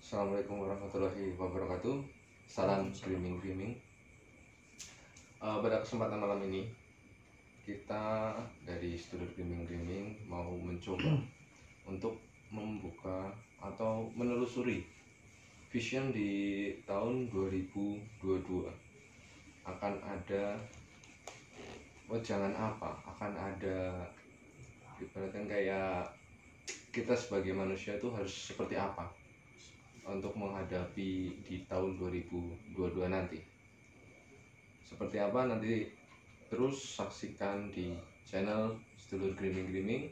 Assalamualaikum warahmatullahi wabarakatuh. Salam Griming. Pada kesempatan malam ini kita dari studio Griming mau mencoba untuk membuka atau menelusuri vision di tahun 2022. Akan ada jangan apa, akan ada ibaratkan kayak kita sebagai manusia itu harus seperti apa untuk menghadapi di tahun 2022 nanti. Seperti apa nanti terus saksikan di channel Sedulur Griming.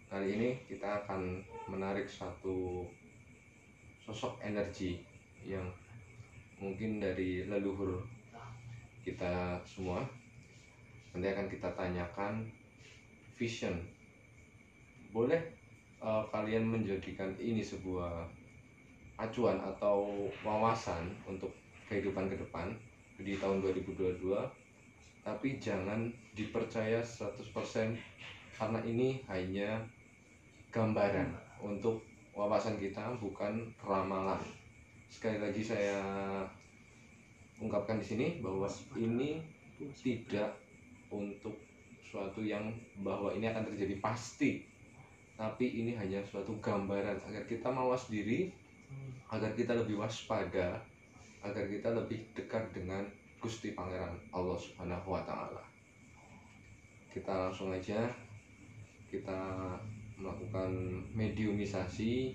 Kali ini kita akan menarik satu sosok energi yang mungkin dari leluhur kita semua. Nanti akan kita tanyakan vision. Boleh kalian menjadikan ini sebuah acuan atau wawasan untuk kehidupan ke depan di tahun 2022, tapi jangan dipercaya 100% karena ini hanya gambaran untuk wawasan kita, bukan ramalan. Sekali lagi saya ungkapkan di sini bahwa ini tidak untuk suatu yang bahwa ini akan terjadi pasti, tapi ini hanya suatu gambaran agar kita mawas diri, agar kita lebih waspada, agar kita lebih dekat dengan Gusti Pangeran Allah Subhanahu wa Ta'ala. Kita langsung aja kita melakukan mediumisasi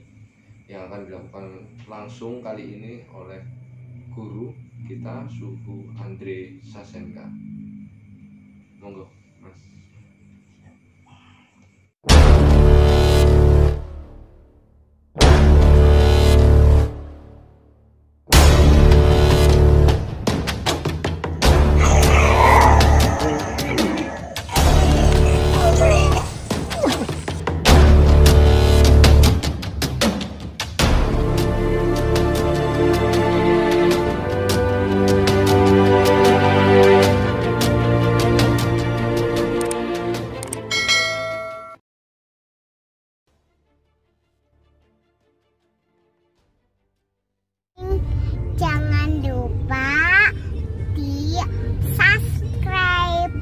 yang akan dilakukan langsung kali ini oleh guru kita, Suhu Andre Sasenka. Monggo, Mas. Jangan lupa di subscribe.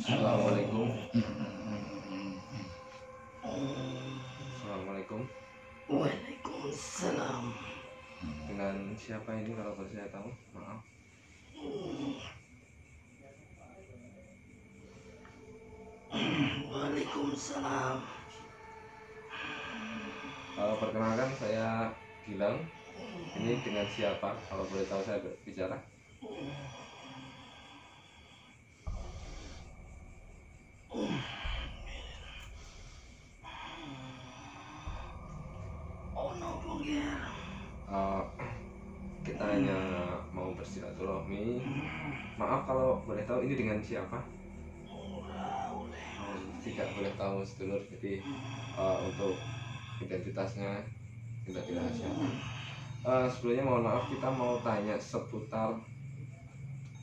Assalamualaikum. Assalamualaikum. Waalaikumsalam. Dengan siapa ini kalau boleh saya tahu? Maaf. Waalaikumsalam. Perkenalkan, saya Gilang. Ini dengan siapa kalau boleh tahu saya bicara? Oh no, Bongger. Kita hanya mau bersilaturahmi. Maaf kalau boleh tahu ini dengan siapa? Tidak boleh tahu sedulur, jadi untuk identitasnya kita tidak siapa. Sebelumnya mohon maaf, kita mau tanya seputar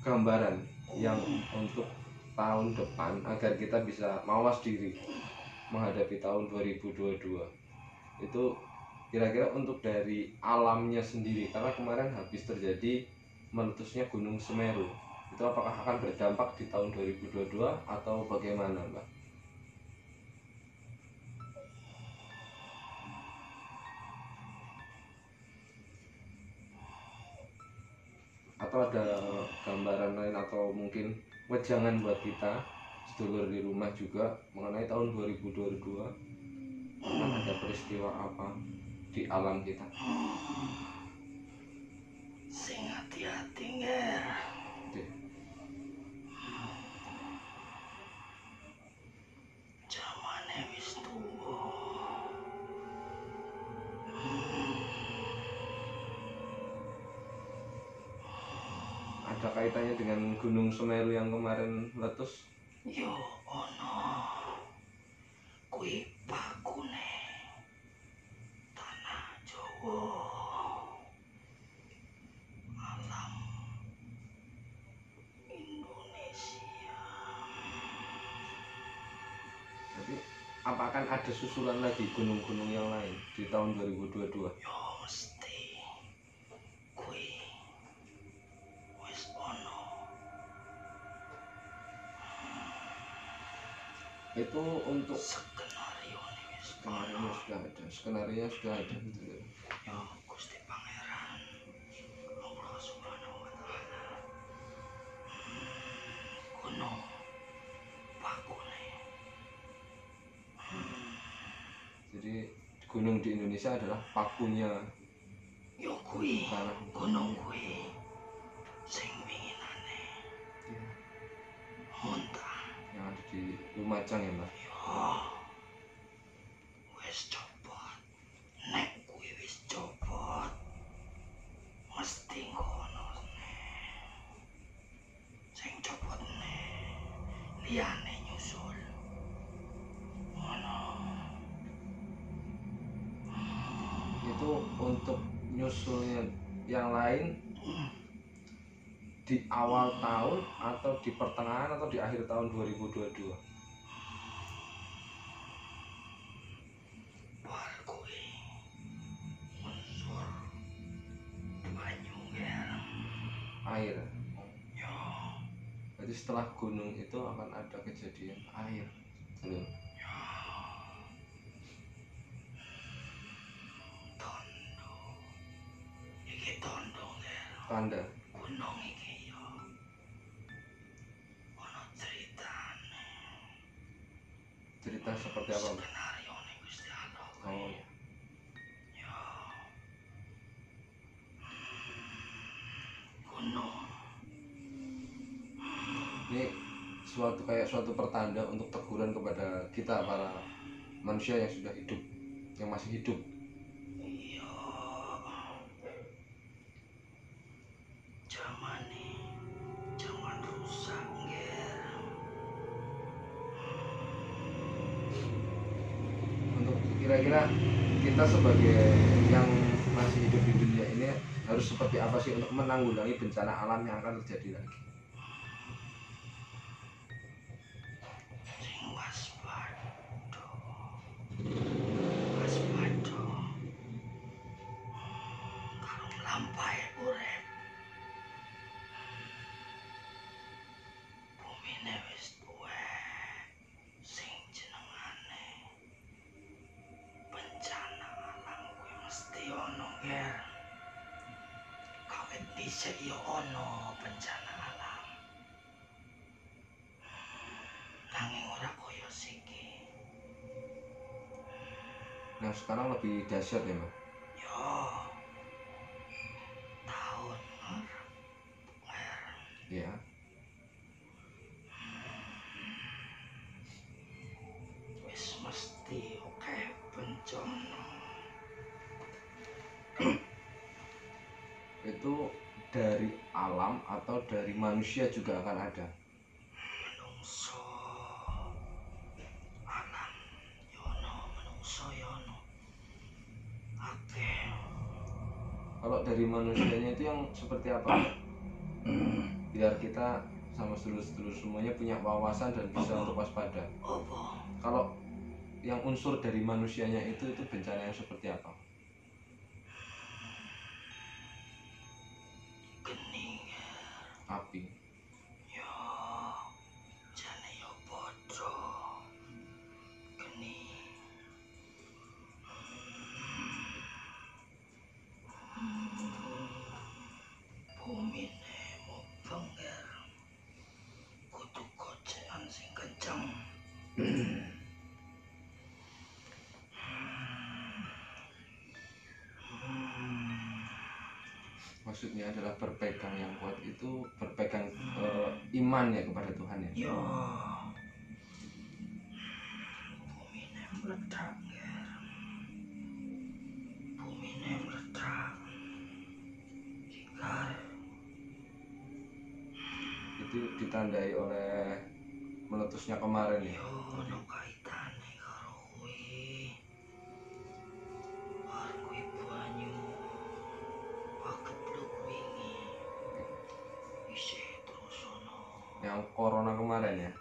gambaran yang untuk tahun depan agar kita bisa mawas diri menghadapi tahun 2022. Itu kira-kira untuk dari alamnya sendiri, karena kemarin habis terjadi meletusnya Gunung Semeru, itu apakah akan berdampak di tahun 2022 atau bagaimana, Mbak? Atau ada gambaran lain atau mungkin wejangan buat kita sedulur di rumah juga mengenai tahun 2022 akan ada peristiwa apa di alam kita? Sing hati-hati, Nger. Oke. Jamane wis tuwa. ada kaitannya dengan Gunung Semeru yang kemarin meletus? Yo ono kuwi pakune tanah Jawa. Alam Indonesia. Jadi apa akan ada susulan lagi gunung-gunung yang lain di tahun 2022? Yo mesti kuwi wis ono. Itu untuk Skenario ini wis skenario ono. sudah ada, skenario sudah ada gitu ya. Yo Gusti Pangeran Allah Subhanahu wa taala. Gunung pakune. Jadi gunung di Indonesia adalah pakunya Yo kuwi tanah gunung kuwi sing winginane ya, muntah. yang ada di Lumajang ya Mas. Yo wis copot. Nek kuwi wis copot mesti ngono sing copot liyane nyusul. Ngono. Itu untuk nyusulnya yang lain di awal tahun atau di pertengahan atau di akhir tahun 2022? Bar kuwi unsur banyu ger. Air. Yo Jadi setelah gunung itu akan ada kejadian air. Gitu. tondo. Iki tondo ger. Tanda. Gunung iki yo ono ceritane. Cerita seperti apa Mas? Skenario nih Gusti Allah. Oh, Yo. Gunung. ini suatu pertanda untuk teguran kepada kita para manusia yang sudah hidup, yang masih hidup. Iya. Zaman rusak ger. Untuk kira-kira kita sebagai yang masih hidup di dunia ini harus seperti apa sih untuk menanggulangi bencana alam yang akan terjadi lagi? Sing waspada. Waspada. Karo nglampahi urip. Bumine wis tuwek. Sing jenengane bencana alam kuwi mesti ono ger. Kawit dhisik yo ono bencana alam. Nanging ora koyo siki. Yang sekarang lebih dahsyat ya Mas. Yo. Tahun ngarep. Ya. Wis mesti akeh bencana. Itu dari alam atau dari manusia juga akan ada. Menungso alam yono, menungso yono. Akeh. Kalau dari manusianya itu yang seperti apa? Biar kita sama sedulur-sedulur semuanya punya wawasan dan bisa untuk waspada. Apa? Kalau yang unsur dari manusianya itu bencana yang seperti apa? Geni Api. yo. Jane yo padha. Geni. Bumine mubeng ger. Kudu gocekan sing kenceng. Maksudnya adalah berpegang yang kuat itu berpegang iman ya kepada Tuhan ya. Yo. Bumine meledak ger. Bumine meledak. Hingga ditandai oleh meletusnya kemarin ya. Yo ono kaitane karo kuwi. Karo kuwi banyu pagebluk wingi. Isih terus ono. Yang corona kemarin ya.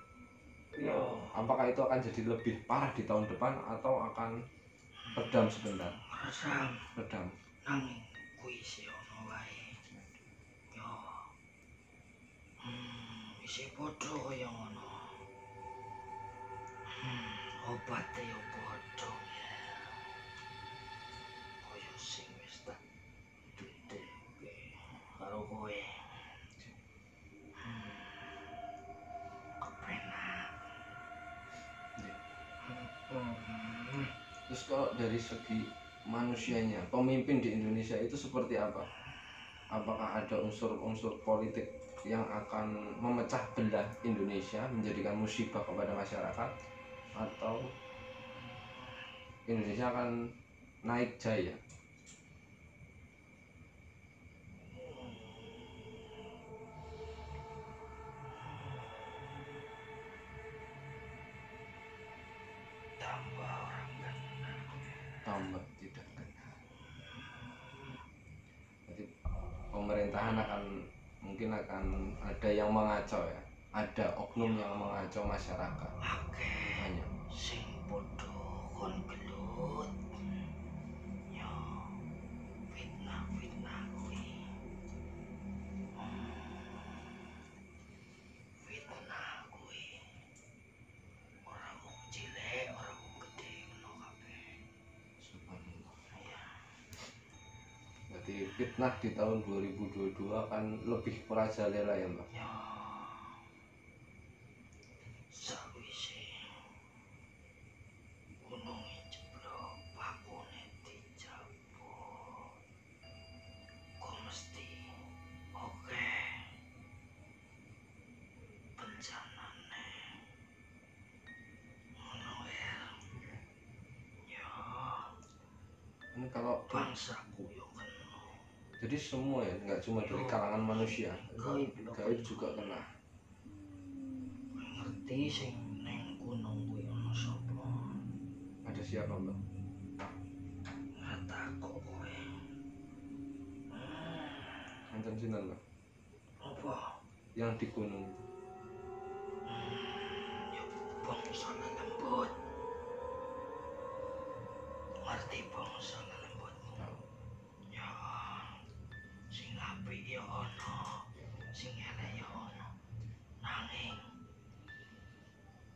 Yo Apakah itu akan jadi lebih parah di tahun depan atau akan redam sebentar? Redam. nanging kuwi isih ono wae. Yo isih padha kaya ngono. Obate yo padha ya. Kaya sing wis tak ditekke karo kowe. Kepenak. Terus kalau dari segi manusianya, pemimpin di Indonesia itu seperti apa? Apakah ada unsur-unsur politik yang akan memecah belah Indonesia, menjadikan musibah kepada masyarakat, atau Indonesia akan naik jaya? Tambah orang kenal. Tambah tidak kenal. Jadi pemerintahan mungkin akan ada yang mengacau ya, ada oknum yang mengacau masyarakat. Akeh Banyak. sing padha kon gelut. Yo fitnah kuwi. Fitnah kuwi. Ora wong cilik, ora wong gedhe ngono kabeh. Subhanallah. Ya, Berarti fitnah di tahun 2022 akan lebih merajalela ya Mbak? ya. Sawise gununge jeblok, pakune dijabut. Kok mesti oke bencanane. Ngono ya. Ya, Ini kalau bangsaku yo kena. jadi semua ya, nggak cuma dari kalangan manusia, Gaib gaib juga kena. Kowe ngerti sing neng gunung kuwi ana sapa? Ada siapa Mbak? Ora takok kowe. Anten sinten Mbak? Apa? Yang di gunung. Ya bangsa lembut. Ngerti bangsa lembut? Tahu. Ya sing apik ya ana, sing elek ya ana. Nanging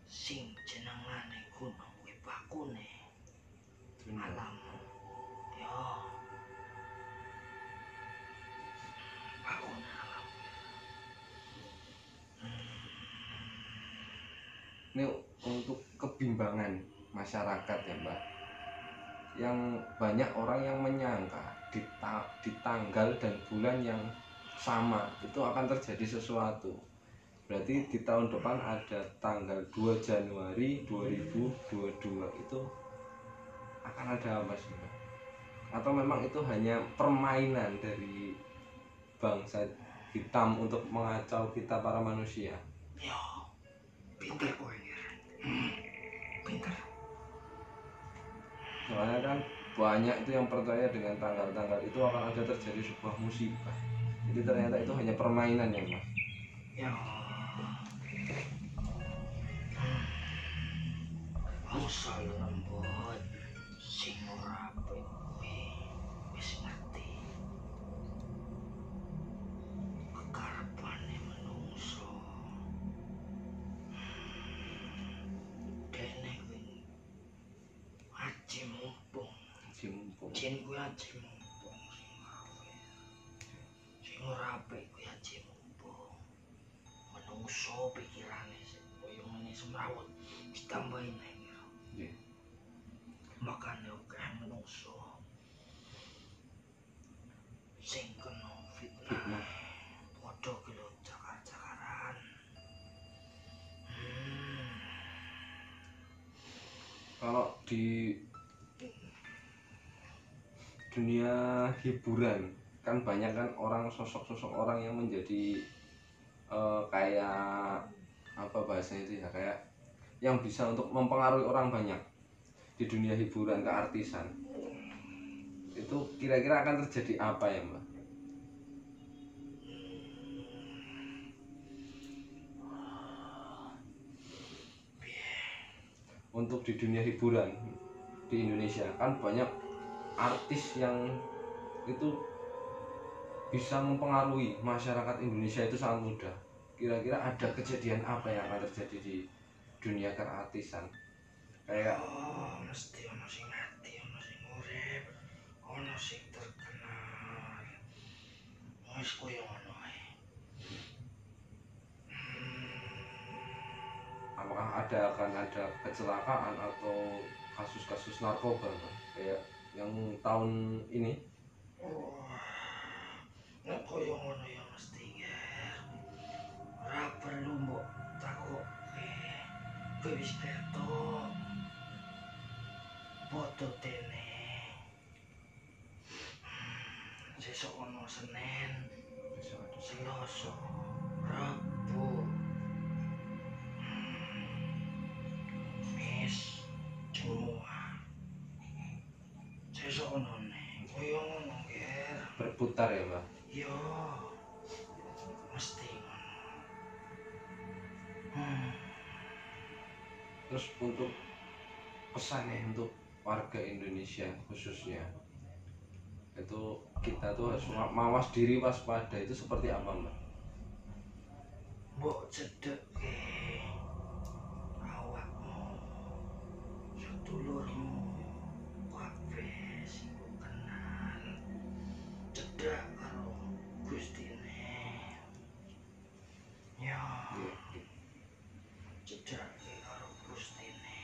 sing jenengane gunung kuwi pakune Dunia. alam. Ya. Pakune alam. Ini untuk kebimbangan masyarakat ya Mbak, yang banyak orang yang menyangka di tanggal dan bulan yang sama itu akan terjadi sesuatu. Berarti di tahun depan ada tanggal 2 Januari 2022 itu akan ada apa sih Mbak? Atau memang itu hanya permainan dari bangsa hitam untuk mengacau kita para manusia? Ya. Pinter kowe ngira. Pinter. Soalnya kan banyak itu yang percaya dengan tanggal-tanggal itu akan ada terjadi sebuah musibah. Jadi ternyata itu hanya permainan ya Mas. Ya. Bangsa lembut sing ora apik kuwi wis ngerti. Kekarepane menungso. Dene kuwi aji mumpung. Si mumpung. Jin kuwi aji mumpung sing apik. Sing ora apik kuwi aji mumpung. Menungso pikirane sing koyo ngene semrawut ditambahin ae. Nggih. Makanya akeh menungso sing kena fitnah. Fitnah. Padha gelut cakar-cakaran. Kalau di dunia hiburan kan banyak kan orang sosok-sosok orang yang menjadi kayak apa bahasanya itu ya, kayak yang bisa untuk mempengaruhi orang banyak di dunia hiburan keartisan, itu kira-kira akan terjadi apa ya Mbak? Untuk di dunia hiburan di Indonesia kan banyak artis yang itu bisa mempengaruhi masyarakat Indonesia itu sangat mudah. Kira-kira ada kejadian apa yang akan terjadi di dunia keartisan? Kayak mesti ono sing mati, ono sing urip, ono sing terkenal. Wis koyo ngono ae. apakah akan ada kecelakaan atau kasus-kasus narkoba Mbak? Kayak yang tahun ini? Nek koyo ngono ya mesti ger. Ora perlu mbok takoke. Kowe wis ketok. Foto dene. Sesuk ono Senin, Selasa, Rabu. Kamis, Jumat. Sesuk ono ning. Koyo ngono ger. Berputar ya Mbak? Yo, mesti ngono. Terus untuk pesannya untuk warga Indonesia khususnya, itu kita tuh harus mawas diri, waspada, itu seperti apa Mbak? Mbok cedheke awakmu, sedulurmu, kabeh sing mbok kenal. Cedhak karo Gustine. Yo, cedhake karo Gustine.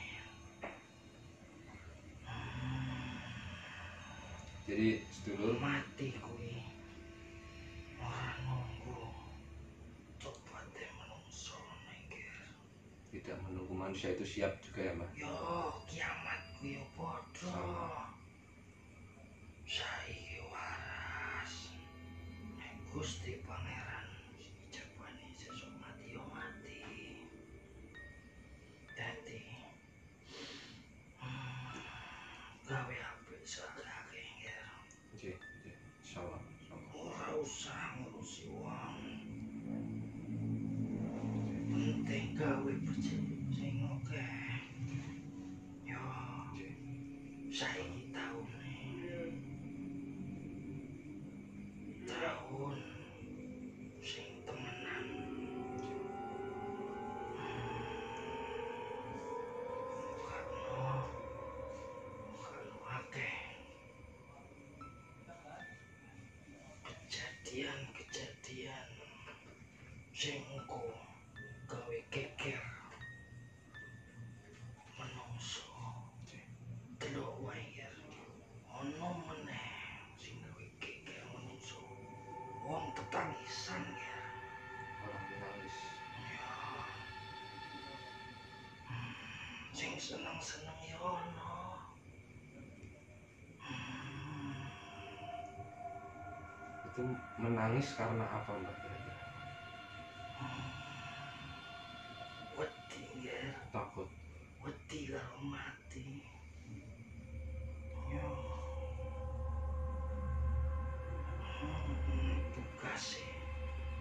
Jadi sedulur, Mati kuwi ora nunggu tobaté menungso nengger. tidak menunggu manusia itu siap juga ya Mbak? Yo kiamat kuwi yo padha. Sama. Saiki waras. Nek Gusti Pangeran jabane sesuk mati yo mati. Dadi gawe apik sakake nggih. Oke, insyaallah. Ora usah ngurusi wong. Penting gawe becik sing akeh. Yo, saiki taune. Tahun sing temenan. Kalau akeh kejadian-kejadian sing engko gawe geger menungso. Delok wae yer ono meneh sing gawe geger menungso. Wong tetangisan yer. Orang menangis. Ya. Sing seneng-seneng ya ono. Itu menangis karena apa Mbak kira-kira? Wedi yer. Takut. Wedi karo mati. Yo. Tugas e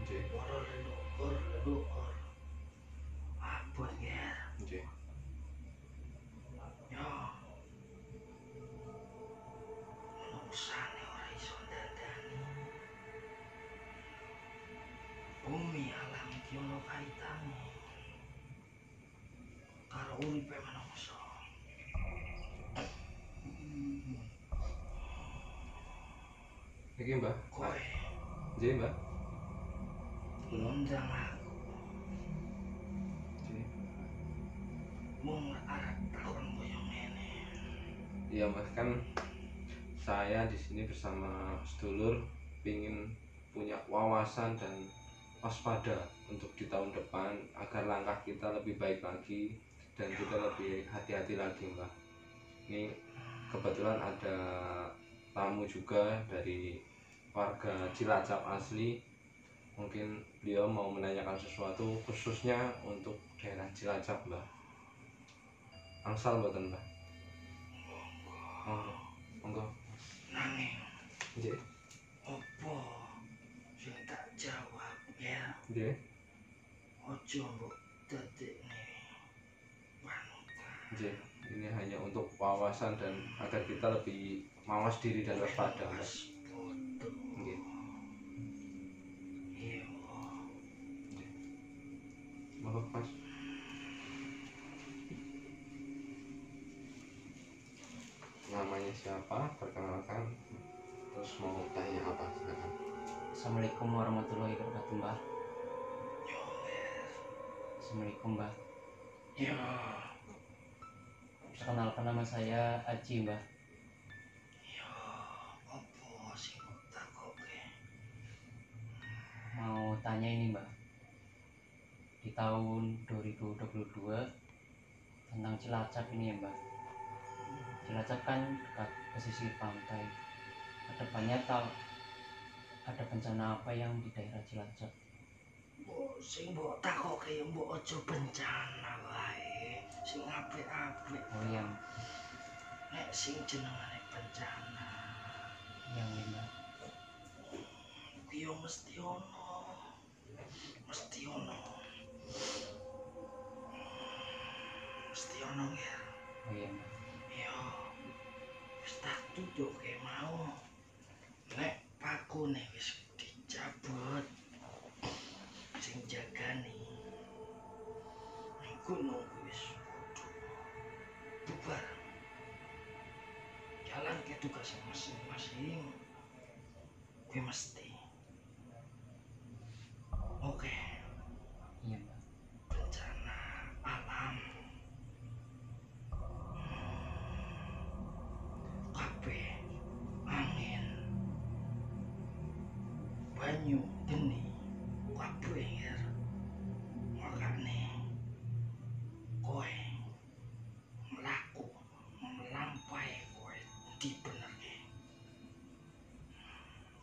Oke, para leluhur apa yer. oke. Yo. Manusiane ora iso ndandani. Bumi alam iki ono kaitane karo uripe manungsa. Iki Mbak. Kowe Oke Mbak. ngundang aku Oke. mung arep takon koyo ngene. Iya Mas, kan saya di sini bersama sedulur pingin punya wawasan dan waspada untuk di tahun depan agar langkah kita lebih baik lagi dan kita lebih hati-hati lagi Mbak. Ini kebetulan ada tamu juga dari warga Cilacap asli Mungkin beliau mau menanyakan sesuatu khususnya untuk daerah Cilacap, Mbah. Angsal mboten, Mbah? Monggo. Nanging Nggih. apa sing tak jawab ya? Nggih. Ojo mbok dadekne panutan. Nggih. Ini hanya untuk wawasan dan agar kita lebih mawas diri dan waspada, Mbah. Waspada. Nggih. Iya. Monggo, Mas. Namanya siapa? Perkenalkan. Terus mau tanya apa? Silakan. Assalamualaikum warahmatullahi wabarakatuh, Mbah. Yo wes. Assalamualaikum, Mbah. Yo. Perkenalkan, nama saya Aji, Mbah. Yo. Apa sing kok takoke? Mau tanya ini, Mbah. Di tahun 2022 tentang Cilacap ini ya, Mbah. Cilacap kan dekat pesisir pantai. Kedepannya ada bencana apa yang di daerah Cilacap? Mbok sing mbok takoke ya mbok aja bencana wae. Sing apik-apik. Oh, yang Nek sing jenengane bencana. yang ini, Mbah. Kuwi yo mesti ono. Mesti ono. Mesti ono ya. Oh iya, Mbah. Yo. Wis tak tutuke mau. Nek pakune wis dicabut. Sing jagani. Ning gunung wis bubar. Jalan ke tugas masing-masing. Kuwi mesti. Oke, Iya, Mbah. bencana alam. Kabeh angin. Banyu geni. Kabeh ya. Makane kowe mlaku melampaui kowe dibenerke.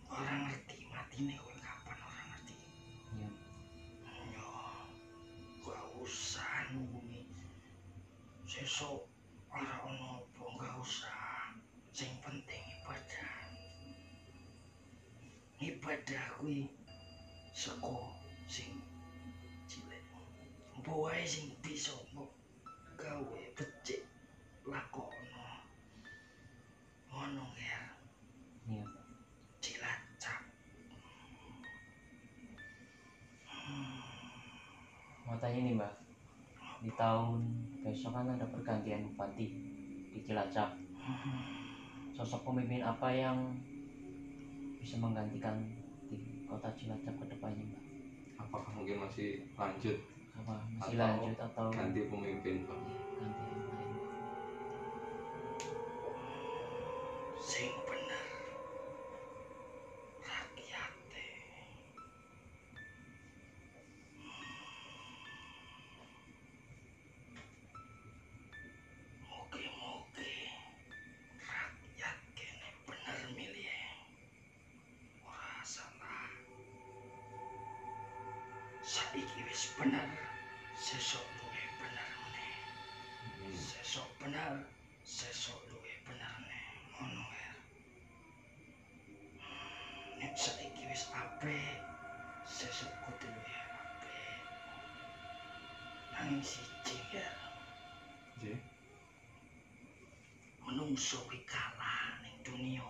Orang ngerti matine kowe kapan orang ngerti. Iya. Yo, gak usah nunggu sesuk ora ono apa gak usah. Sing penting ibadah. Ibadah kuwi saka sing cilik. Apa wae sing bisa mbok gawe becik lakono. Ngono ya, Iya, Mbah. Cilacap. Mau tanya nih, Mbah. Di tahun besok kan ada pergantian bupati di Cilacap. Sosok pemimpin apa yang bisa menggantikan di kota Cilacap ke depannya, Mbak? Apakah mungkin masih lanjut Apa masih Atau lanjut atau ganti pemimpin, Pak? ganti yang lain? Sing bener rakyate. Mugi-mugi rakyat kene bener milih. Ora salah. Saiki wis bener, sesuk luwih bener meneh. Sesuk bener, sesuk luwih bener meneh. Ngono ya. Nek saiki wis apik, sesuk kudu luwih apik. Nanging siji ya, Nggih. menungso kuwi kalah ning dunia.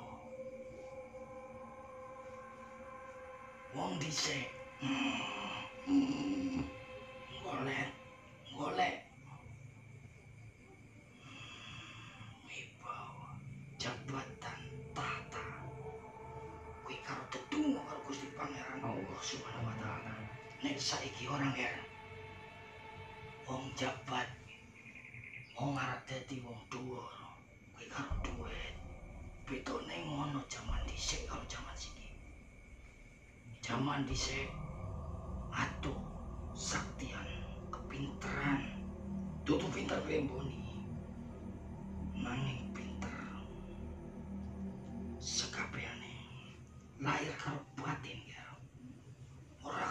Wong dhisik golek wibawa jabatan tahta kuwi karo tetunggu karo Gusti Pangeran Allah Subhanahu wa taala. Nek saiki orang ya wong jabat wong arep dadi wong dhuwur kuwi karo duit. Bedone ngono jaman dhisik karo jaman siki. Jaman dhisik atuh saktian kepinteran dudu pinter glemboni nanging pinter sekabehane lahir karo batin ya ora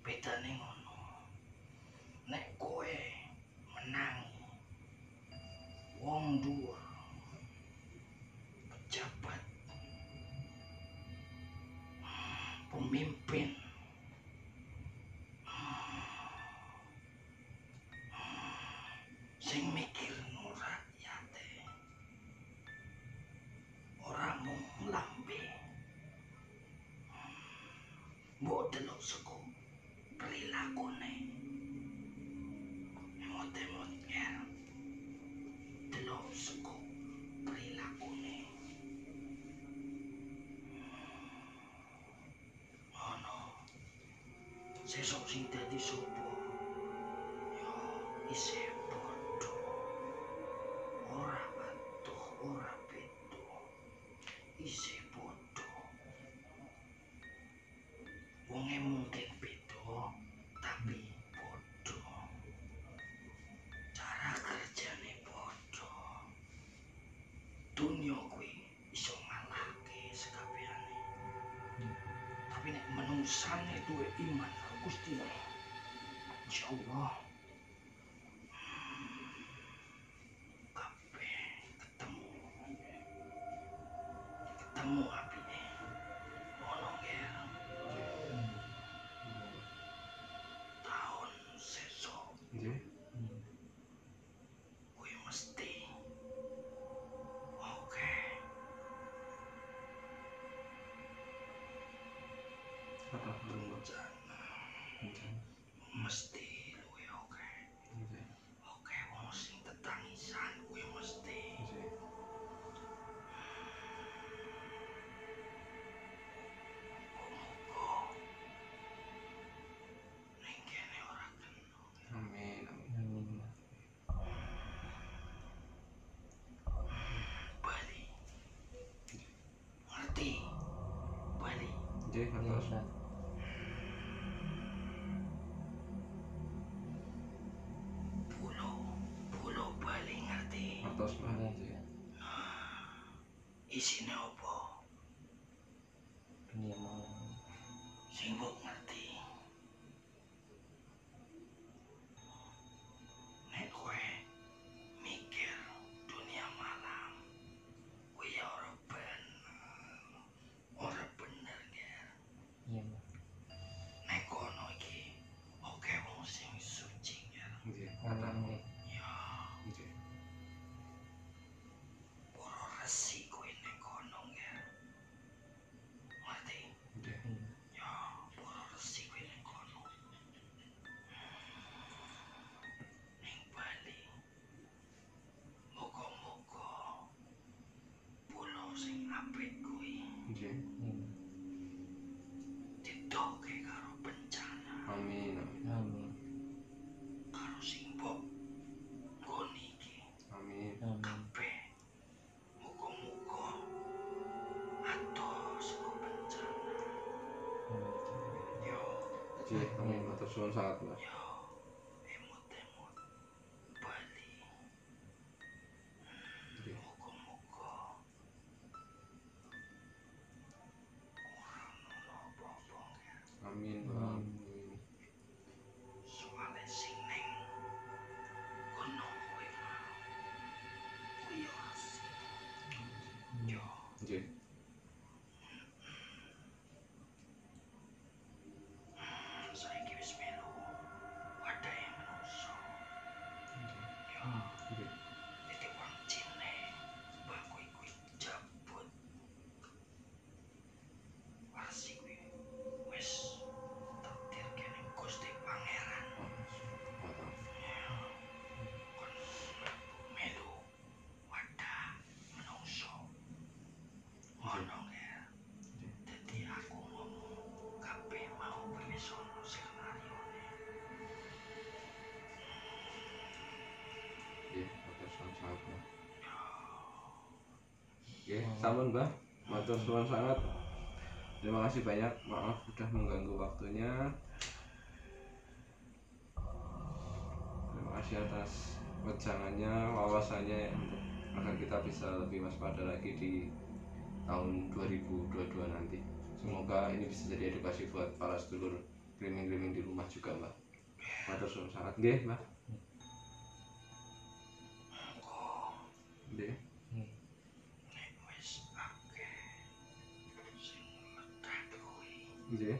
bedane ngono. Nek kowe menangi wong dhuwur pejabat pemimpin sing mikirno rakyate ora mung lambe mbok delok saka prilakune emot-emot ngel delok saka prilakune ono sesuk sing dadi sapa yo isih padha ora atuh ora beda isih padha wonge mungkin beda tapi padha cara kerjane padha dunya kuwi iso ngalahke sekabehane tapi nek menungsane duwe iman karo Gusti insyaallah kabeh ketemu apike ono ngel tahun sesuk Nggih. kuwi mesti oke Apa belum? rencana Nggih. mesti luwih oke Nggih. oke wong sing tetangisan kuwi mesti Nggih. muga ning kene ora kena Amin. Amin. Amin. Bali ngerti Bali Nggih, matur. Mbah. pulau Bali ngerti Matur, Mbah. Nggih. Nggih. isine apa Dunia malam. sing mbok ngerti nek kowe mikir dunia malam kuwi ora bener Ger. Iya, Mbah. Nek kono iki oke wong sing suci Ger. Nggih. Amin. Kata. Nggih. Ya Nggih. para resi kuwi nek kono Ger. Ngerti? Nggih. Hmm. Ya para resi kuwi nek kono. Ning Bali moga-moga pulau sing apik kuwi Nggih. Iya, ditoke karo bencana Amin. Amin. Mbah. Amin. karo sing mbok nggoni iki Amin. Amin. kabeh muga-muga atos saka bencana yo Nggih. Amin. Matur suwun sangat, Mbah. yo emot-emot Bali Nggih. muga-muga ora ono apa-apa Ger. Amin, Mbah. Amin. soale sing ning kono kuwi mau kuwi ora sih yo Nggih. saiki wis melu wadahe manungsa yo Nggih. dadi wong cine baku kuwi jabut warsi kuwi wis takdir kene Gusti Pangeran Matur. kon melu wadah manungsa ngono ya dadi aku ngomong kabeh mau wis ono skenarione Nggih. Matur suwun sangat, Mbah. Oke, sampun Mbah. Matur suwun sangat. Terima kasih banyak. Maaf sudah mengganggu waktunya. Terima kasih atas wejangannya, wawasannya untuk agar kita bisa lebih waspada lagi di tahun 2022 nanti. Semoga ini bisa jadi edukasi buat para sedulur cleaning di rumah juga Mbah. Matur suwun sangat nggih Mbah. Nggih. nek wis akeh sing meledak kuwi Nggih.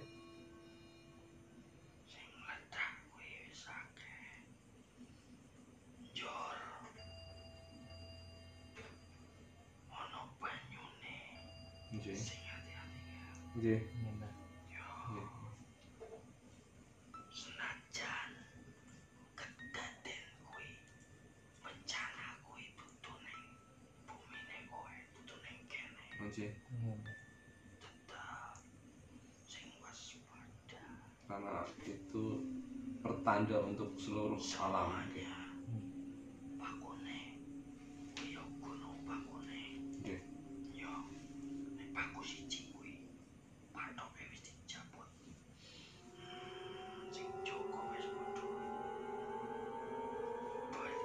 sing meledak kuwi wis akeh njor ono banyune Nggih. sing hati-hati ya. Nggih. Iya, Mbah. Yo Nggih. senajan kedaden kuwi bencana kuwi butuh ning bumine kowe butuh ning kene Nggih. Iya, Mbah. tetap sing waspada Karena itu pertanda untuk seluruh alam. Nggih. semuanya pakune kuwi yo gunung pakune Nggih. yo nek paku siji kuwi pathoke wis dicabut sing Joko wis padha bali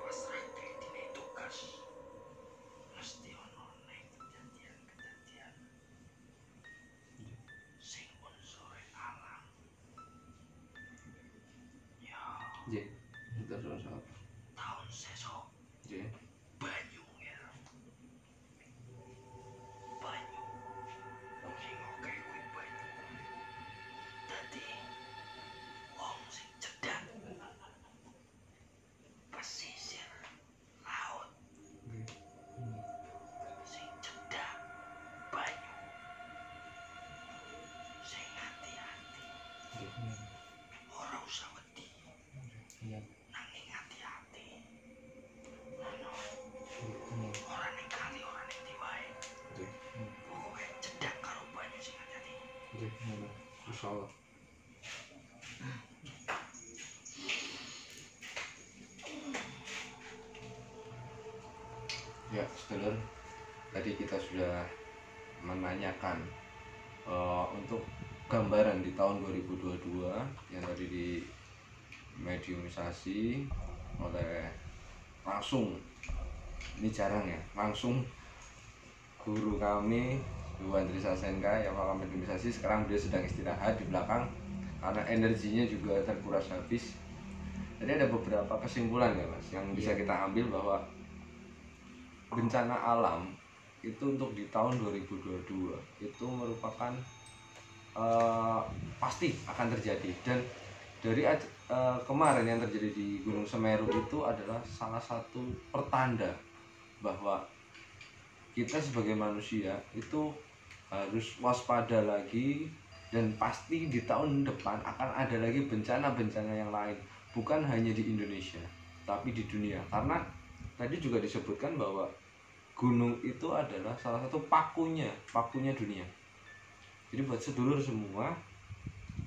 pasrahke dine tugas mesti ono ning kejadian-kejadian sing unsure alam yo Nggih. Matur suwun sangat. tahun sesok Nggih. banyu ya banyu sing oke kuwi banyu dadi wong sing cedhak pesisir laut Nggih. sing cedhak banyu sing hati-hati Nggih. ora usah wedi Iya. nanging hati-hati ngono Iya. ora ning kali ora ning ndi wae Nggih. pokoke cedhak karo banyu sing hati-hati Nggih. Insyaallah. Ya, sedulur, tadi kita sudah menanyakan untuk gambaran di tahun 2022 yang tadi di mediumisasi oleh langsung, ini jarang ya, langsung guru kami Bu Andri Sasenka yang melakukan mediumisasi. Sekarang beliau sedang istirahat di belakang karena energinya juga terkuras habis. Jadi ada beberapa kesimpulan ya Mas yang bisa kita ambil bahwa bencana alam itu untuk di tahun 2022 itu merupakan pasti akan terjadi. Dan dari kemarin yang terjadi di Gunung Semeru itu adalah salah satu pertanda bahwa kita sebagai manusia itu harus waspada lagi, dan pasti di tahun depan akan ada lagi bencana-bencana yang lain, bukan hanya di Indonesia tapi di dunia. Karena tadi juga disebutkan bahwa gunung itu adalah salah satu pakunya dunia. Jadi buat sedulur semua,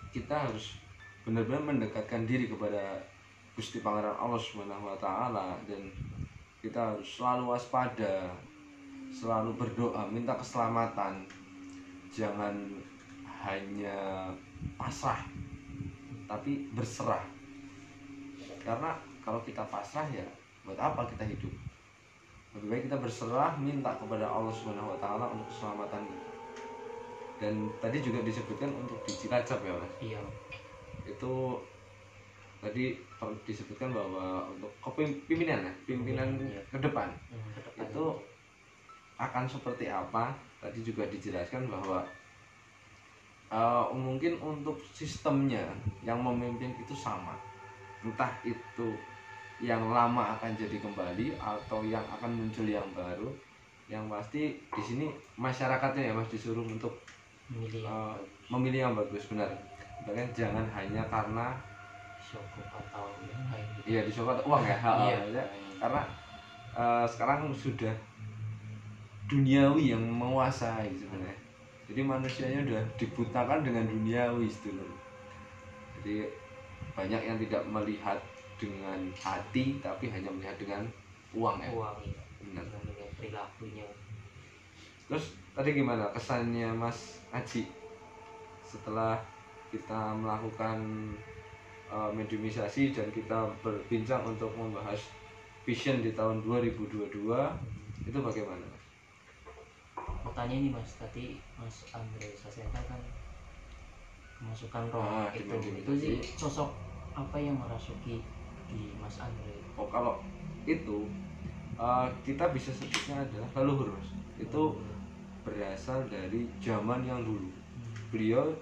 kita harus benar-benar mendekatkan diri kepada Gusti Pangeran Allah Subhanahu wa taala, dan kita harus selalu waspada, selalu berdoa, minta keselamatan. Jangan hanya pasrah, tapi berserah. Karena kalau kita pasrah ya buat apa kita hidup? Lebih baik kita berserah, minta kepada Allah Subhanahu wa taala untuk keselamatan kita. Dan tadi juga disebutkan untuk di Cilacap ya Mas. Iya. Itu tadi disebutkan bahwa untuk kepemimpinan ya, pimpinan Iya. ke depan Kedepan. itu akan seperti apa. Tadi juga dijelaskan bahwa mungkin untuk sistemnya yang memimpin itu sama, entah itu yang lama akan jadi kembali atau yang akan muncul yang baru. Yang pasti di sini masyarakatnya ya Mas disuruh untuk memilih memilih yang bagus, benar. Bahkan jangan hanya karena syukur atau yang lain gitu. iya disuruh uang ya, Iya. ya. Karena sekarang sudah duniawi yang menguasai sebenarnya. Jadi manusianya udah dibutakan dengan duniawi sedulur. Jadi banyak yang tidak melihat dengan hati tapi hanya melihat dengan uang ya. Uang ya. Benar. Melihat perilakunya. Terus tadi gimana kesannya Mas Aji setelah kita melakukan mediumisasi dan kita berbincang untuk membahas vision di tahun 2022 itu bagaimana Mas? Pertanyaan ini Mas, tadi Mas Andre Sasenka kan memasukkan roh itu sih sosok apa yang merasuki di Mas Andre? Oh, kalau itu kita bisa sebutnya adalah leluhur, Mas. Itu berasal dari zaman yang dulu. Beliau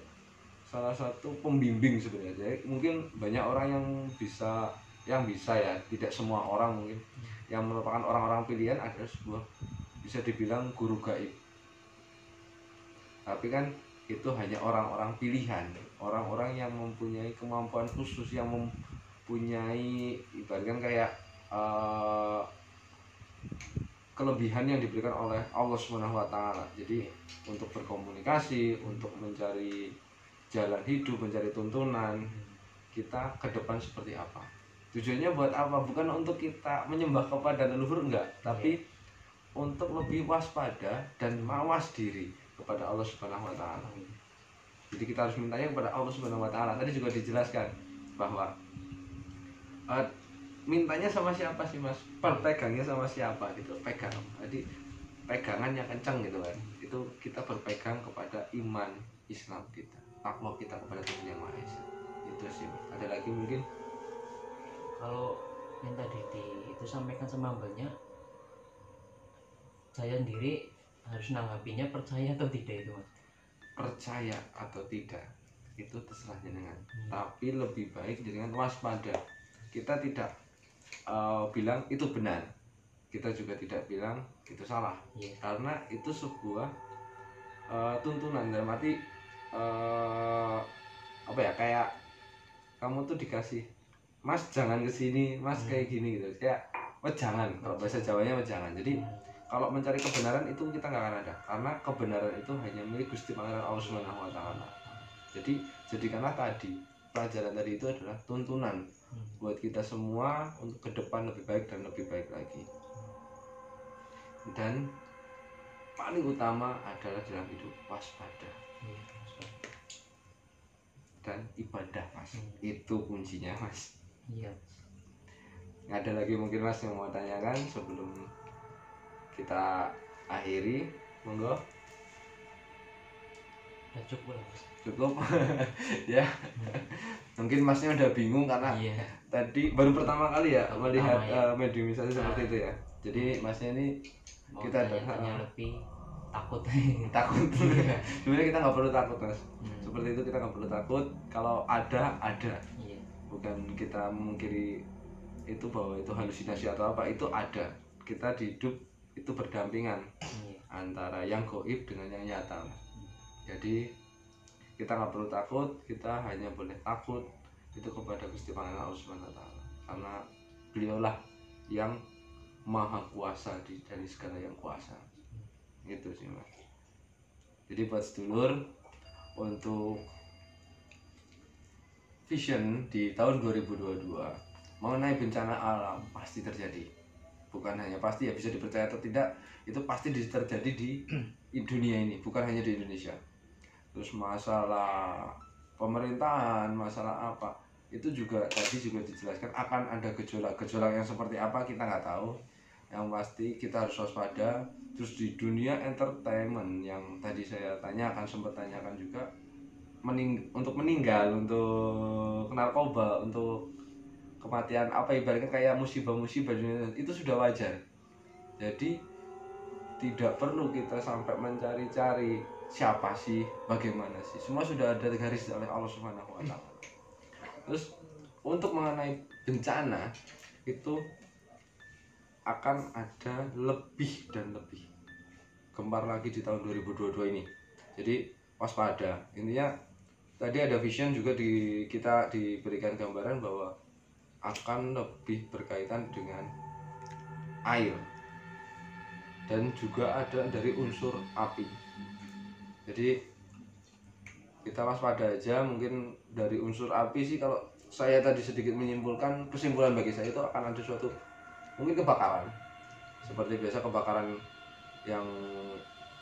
salah satu pembimbing sebenarnya. Jadi, mungkin banyak orang yang bisa ya, tidak semua orang mungkin yang merupakan orang-orang pilihan adalah sebuah bisa dibilang guru gaib. Tapi kan itu hanya orang-orang pilihan, orang-orang yang mempunyai kemampuan khusus, yang mempunyai ibaratkan kayak kelebihan yang diberikan oleh Allah SWT. Jadi untuk berkomunikasi, untuk mencari jalan hidup, mencari tuntunan kita ke depan seperti apa. Tujuannya buat apa? Bukan untuk kita menyembah kepada leluhur, enggak, tapi untuk lebih waspada dan mawas diri kepada Allah Subhanahu wa taala. Jadi kita harus mintanya kepada Allah Subhanahu wa taala. Tadi juga dijelaskan bahwa mintanya sama siapa sih, Mas? Berpegangnya sama siapa gitu. Pegang. Jadi pegangannya kencang gitu kan. Itu kita berpegang kepada iman Islam kita. Takwa kita kepada Tuhan Yang Maha Esa. Itu sih, Mas. Ada lagi mungkin? Kalau yang tadi itu sampaikan sama mbaknya, saya sendiri harus nanggapinya percaya atau tidak itu, Mas? Percaya atau tidak itu terserah jenengan. Tapi lebih baik jenengan waspada. Kita tidak bilang itu benar, kita juga tidak bilang itu salah. Karena itu sebuah tuntunan, dalam arti apa ya, kayak kamu tuh dikasih, Mas jangan kesini, Mas kayak gini gitu, kayak jangan, kalau bahasa Jawanya jangan. Jadi kalau mencari kebenaran itu kita nggak akan ada, karena kebenaran itu hanya milik Gusti Pangeran Allah Subhanahu wa taala. Jadi jadikanlah tadi pelajaran tadi itu adalah tuntunan buat kita semua untuk ke depan lebih baik dan lebih baik lagi. Dan paling utama adalah dalam hidup waspada dan ibadah, Mas. Itu kuncinya, Mas. Iya. Ada lagi mungkin, Mas, yang mau tanyakan sebelum kita akhiri? Monggo. Udah cukup lah, Mas. Cukup. Ya. Mungkin Masnya udah bingung karena tadi baru pertama kali ya melihat mediumisasi seperti itu ya. Jadi Masnya ini mau kita tanya lebih takut. Takut. Sebenarnya kita nggak perlu takut, Mas. Seperti itu kita nggak perlu takut. Kalau ada. Bukan kita memungkiri itu bahwa itu halusinasi atau apa, itu ada. Kita di hidup itu berdampingan antara yang gaib dengan yang nyata. Jadi kita nggak perlu takut, kita hanya boleh takut itu kepada Gusti Pangeran Allah Subhanahu wa taala, karena beliaulah yang maha kuasa dari segala yang kuasa. Gitu sih, Mas. Jadi buat sedulur, untuk vision di tahun 2022 mengenai bencana alam pasti terjadi. Bukan hanya pasti ya, bisa dipercaya atau tidak, itu pasti terjadi di dunia ini, bukan hanya di Indonesia. Terus masalah pemerintahan, masalah apa, itu juga tadi juga dijelaskan akan ada gejolak yang seperti apa kita nggak tahu. Yang pasti kita harus waspada. Terus di dunia entertainment yang tadi saya sempat tanyakan juga, untuk meninggal, untuk narkoba, untuk kematian apa, ibaratnya kayak musibah-musibah itu sudah wajar. Jadi tidak perlu kita sampai mencari-cari siapa sih, bagaimana sih, semua sudah ada garis oleh Allah Subhanahu wa taala. Terus untuk mengenai bencana itu akan ada lebih dan lebih gempar lagi di tahun 2022 ini. Jadi waspada. Intinya tadi ada vision juga kita diberikan gambaran bahwa akan lebih berkaitan dengan air dan juga ada dari unsur api. Jadi kita waspada aja. Mungkin dari unsur api sih, kalau saya tadi sedikit menyimpulkan, kesimpulan bagi saya itu akan ada suatu mungkin kebakaran, seperti biasa kebakaran yang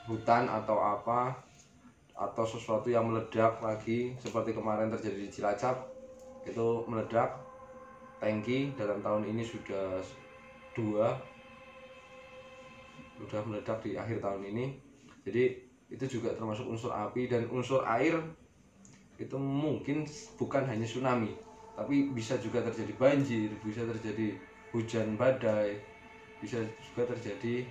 hutan atau apa, atau sesuatu yang meledak lagi seperti kemarin terjadi di Cilacap, itu meledak tangki dalam tahun ini sudah 2 meledak di akhir tahun ini. Jadi itu juga termasuk unsur api dan unsur air. itu mungkin bukan hanya tsunami, tapi bisa juga terjadi banjir, bisa terjadi hujan badai, bisa juga terjadi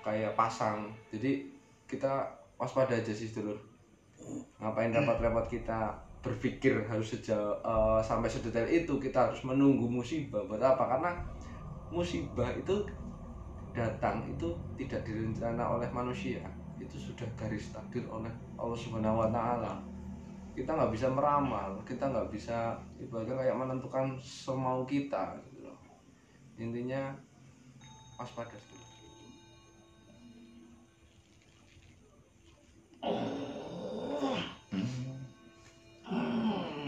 kayak pasang. Jadi kita waspada aja sih dulur. Ngapain repot-repot kita berpikir harus sampai sedetail itu, kita harus menunggu musibah. Buat apa? Karena musibah itu datang itu tidak direncana oleh manusia, itu sudah garis takdir oleh Allah Subhanahu wa Ta'ala. Kita nggak bisa meramal, kita nggak bisa ibaratnya kayak menentukan semau kita gitu loh. Intinya waspada dulu.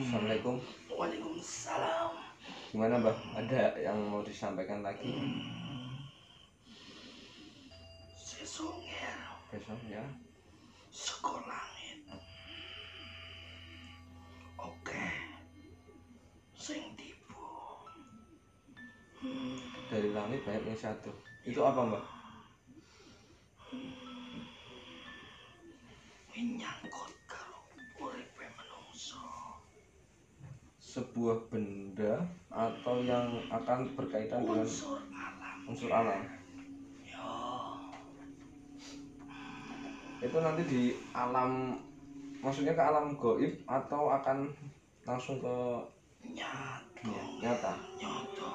Assalamualaikum. Waalaikumsalam. Gimana Mbah? Ada yang mau disampaikan lagi? Sesungguhnya Besok ya. sekolah itu. Oke. Sing tipu. Dari langit banyak yang satu. Itu apa Mbah? Menyangkut karo uripe menungso. Sebuah benda atau yang akan berkaitan dengan Unsur alam. unsur alam. Yo. Itu nanti di alam, maksudnya ke alam gaib atau akan langsung ke nyata? Nyoto.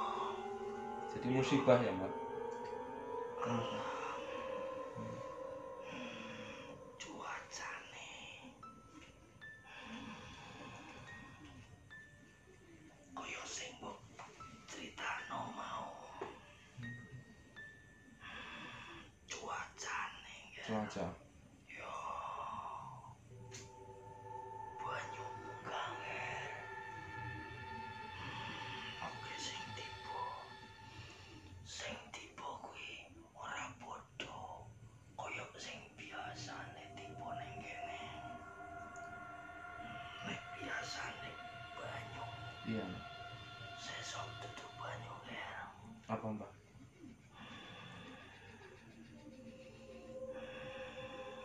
Jadi musibah ya Mbak? Cuacane. Koyo sing mbok critakno mau. Cuacane. Cuaca. Yo. Banyu kanger. Oke sing tiba. Sing tiba kuwi ora padha kaya sing biasane tiba ning kene. Nek biasane banyu, Iya. sesuk dudu banyu ya. Apa Mbak?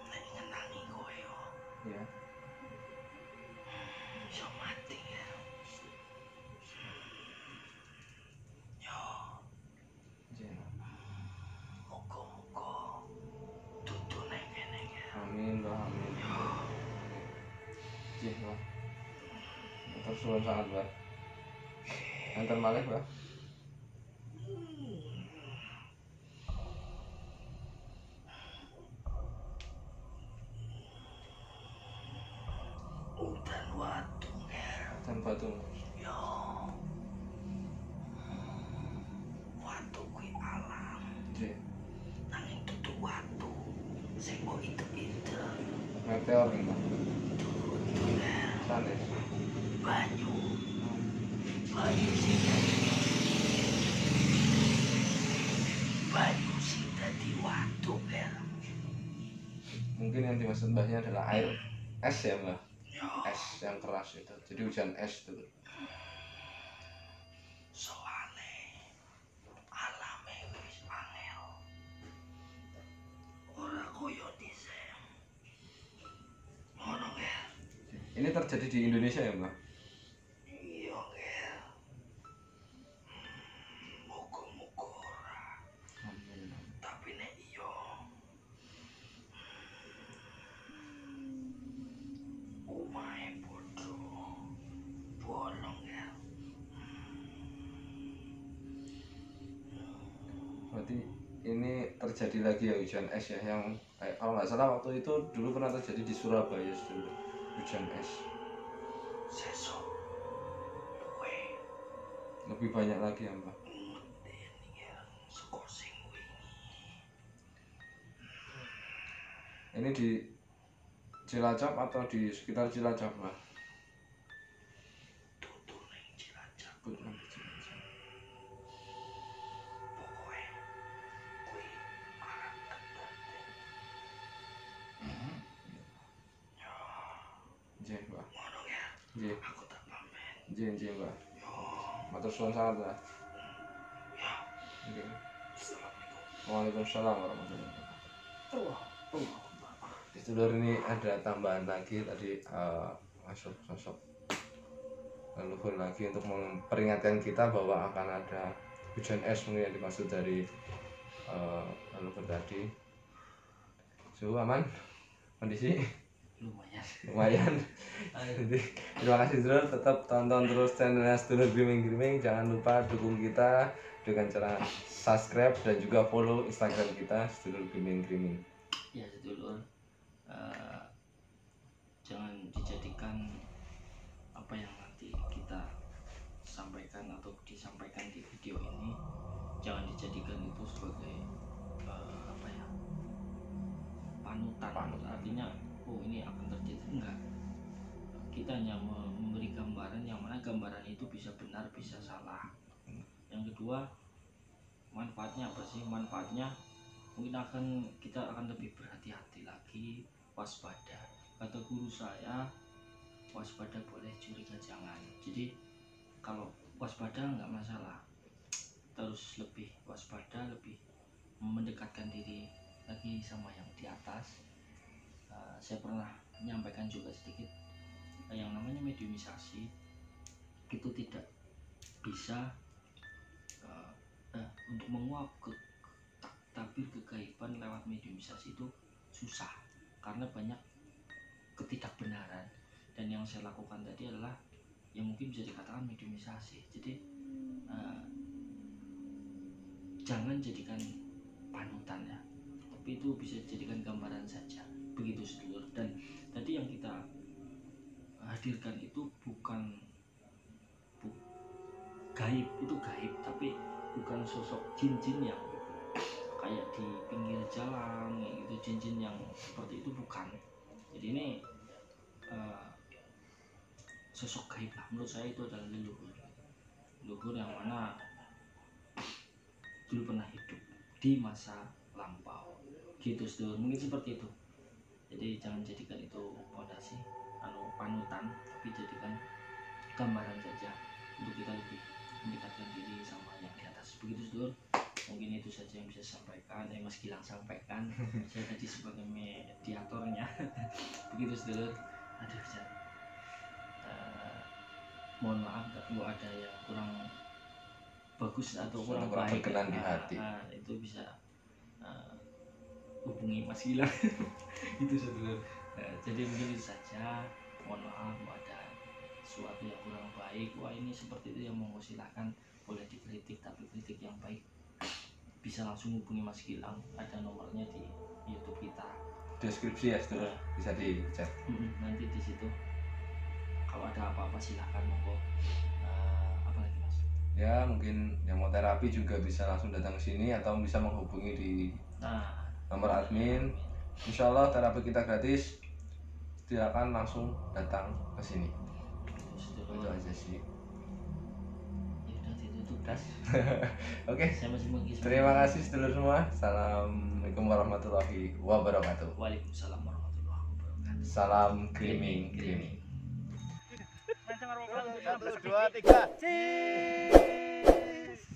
Nek ngenani kowe yo, Iya. yo mati ya. Yo, Iya. muga-muga dudu ning kene ya. Amin Mbak, amin. Iya Mbak. Terus suwun sangat Mbak. Antar malih Mbak. Udan watu ya. Dan batu. Yo. Watu kuwi alam, Iya. nanging dudu watu. Sing kok idep-idep. Meteor nih Mbak. Dudu ya. Sanes. Banyu. Banyu sing banyu sing dadi watu ya. Mungkin yang dimaksud Mbahnya adalah air es ya Mbak. Yo. Es yang keras itu. Jadi hujan es dulu. Soale alame wis angel. Ora koyo dhisik. Ngono ya. Ini terjadi di Indonesia ya Mbak? Iya ya. Muga-muga ora. Amin. Tapi nek iya omahe bodho bolong ya. Berarti ini terjadi lagi ya hujan es ya, yang kayak kalau nggak salah waktu itu dulu pernah terjadi di Surabaya dulu hujan es. Sesuk kowe Lebih banyak lagi ya Mbak. ngedeni ya saka sing wingi. Ini di Cilacap atau di sekitar Cilacap Mbak? Dudu ning Cilacap. Putra di Cilacap. Pokoke kuwi arep kedate. Yo, Nggih Mbak. ngono ya. Nggih, Aku tak pamit. nggih Mbak. Yo, Matur suwun sangat Mbak. ya. Nggih. Assalamualaikum. Waalaikumsalam warahmatullahi wabarakatuh. Itu dari ini ada tambahan lagi tadi masuk sosok leluhur lagi untuk memperingatkan kita bahwa akan ada hujan es mungkin yang dimaksud dari leluhur tadi. Suhu aman, kondisi lumayan. Jadi terima kasih Sedulur, tetap tonton terus channelnya Sedulur Griming. Jangan lupa dukung kita dengan cara subscribe dan juga follow Instagram kita Sedulur Griming. Ya Sedulur, jangan dijadikan apa yang nanti kita sampaikan atau disampaikan di video ini, jangan dijadikan itu sebagai apa ya, panutan. Artinya oh ini akan terjadi, enggak. Kita hanya memberi gambaran yang mana gambaran itu bisa benar bisa salah. Yang kedua, manfaatnya apa sih? Manfaatnya mungkin kita akan lebih berhati-hati lagi, waspada. Kata guru saya, waspada boleh, curiga jangan. Jadi kalau waspada nggak masalah, terus lebih waspada, lebih mendekatkan diri lagi sama yang di atas. Saya pernah menyampaikan juga sedikit, yang namanya mediumisasi itu tidak bisa untuk menguap tabir kegaiban lewat mediumisasi itu susah karena banyak ketidakbenaran. Dan yang saya lakukan tadi adalah yang mungkin bisa dikatakan mediumisasi. Jadi jangan jadikan panutan ya, tapi itu bisa dijadikan gambaran saja, begitu Sedulur. Dan tadi yang kita hadirkan itu bukan gaib, itu gaib, tapi bukan sosok jin-jin yang kayak di pinggir jalan gitu, jin-jin yang seperti itu bukan. Jadi ini sosok gaib lah, menurut saya itu adalah leluhur yang mana dulu pernah hidup di masa lampau gitu Sedulur, mungkin seperti itu. Jadi jangan jadikan itu fondasi panutan, tapi jadikan gambaran saja untuk kita lebih mendekatkan diri sama yang di atas, begitu Sedulur. Mungkin itu saja yang bisa saya sampaikan, Mas Gilang sampaikan. Saya tadi sebagai mediatornya. Begitu Sedulur. Aduh, mohon maaf kalau ada yang kurang bagus atau kurang baik berkenan di hati. Itu bisa hubungi Mas Gilang. Itu Sedulur. Jadi mungkin itu saja. Mohon maaf kalau ada sesuatu yang kurang baik. Wah ini seperti itu, yang mau silahkan boleh dikritik, tapi kritik yang baik bisa langsung hubungi Mas Gilang, ada nomornya di YouTube kita, deskripsi ya Sedulur, bisa dicek. Nanti di situ kalau ada apa-apa silahkan monggo. Apa lagi Mas? Ya mungkin yang mau terapi juga bisa langsung datang ke sini atau bisa menghubungi di nomor admin. Insya Allah terapi kita gratis, silakan langsung datang ke sini. Itu aja sih. Oke. Terima kasih Sedulur semua. Assalamualaikum warahmatullahi wabarakatuh. Waalaikumsalam warahmatullahi wabarakatuh. Salam Griming. 1, 2, 3. Cheese.